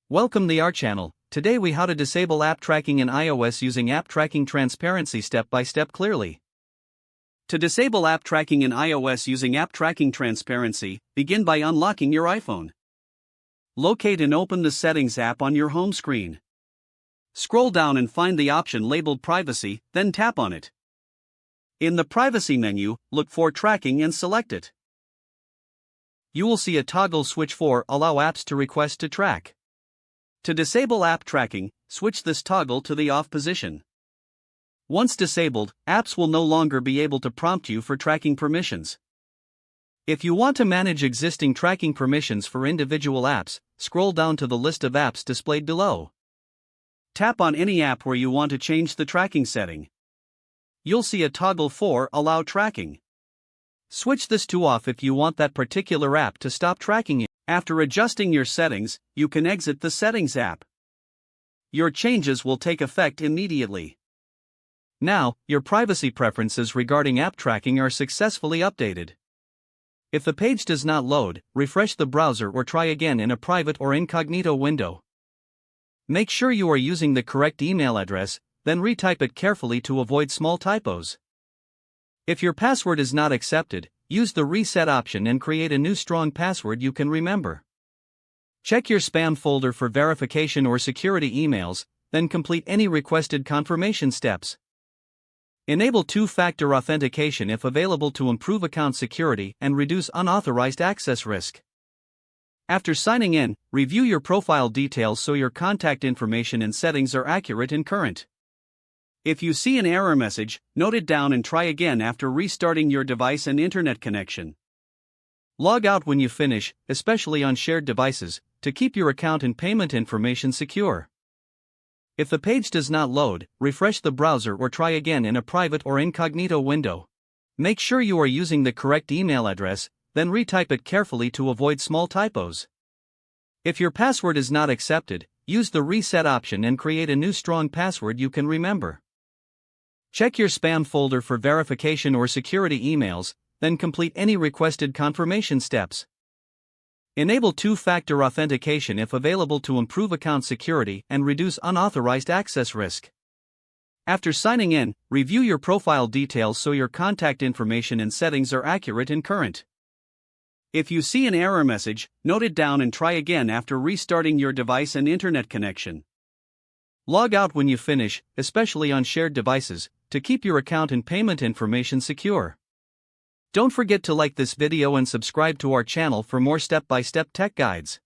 Welcome to our channel. Today we how to disable app tracking in iOS using app tracking transparency step by step clearly. To disable app tracking in iOS using app tracking transparency, begin by unlocking your iPhone. Locate and open the Settings app on your home screen. Scroll down and find the option labeled Privacy, then tap on it. In the Privacy menu, look for Tracking and select it. You will see a toggle switch for Allow apps to request to track. To disable app tracking, switch this toggle to the off position. Once disabled, apps will no longer be able to prompt you for tracking permissions. If you want to manage existing tracking permissions for individual apps, scroll down to the list of apps displayed below. Tap on any app where you want to change the tracking setting. You'll see a toggle for Allow tracking. Switch this to off if you want that particular app to stop tracking you. After adjusting your settings, you can exit the Settings app. Your changes will take effect immediately. Now, your privacy preferences regarding app tracking are successfully updated. If the page does not load, refresh the browser or try again in a private or incognito window. Make sure you are using the correct email address, then retype it carefully to avoid small typos. If your password is not accepted, use the reset option and create a new strong password you can remember. Check your spam folder for verification or security emails, then complete any requested confirmation steps. Enable two-factor authentication if available to improve account security and reduce unauthorized access risk. After signing in, review your profile details so your contact information and settings are accurate and current. If you see an error message, note it down and try again after restarting your device and internet connection. Log out when you finish, especially on shared devices, to keep your account and payment information secure. If the page does not load, refresh the browser or try again in a private or incognito window. Make sure you are using the correct email address, then retype it carefully to avoid small typos. If your password is not accepted, use the reset option and create a new strong password you can remember. Check your spam folder for verification or security emails, then complete any requested confirmation steps. Enable two-factor authentication if available to improve account security and reduce unauthorized access risk. After signing in, review your profile details so your contact information and settings are accurate and current. If you see an error message, note it down and try again after restarting your device and internet connection. Log out when you finish, especially on shared devices, to keep your account and payment information secure. Don't forget to like this video and subscribe to our channel for more step-by-step tech guides.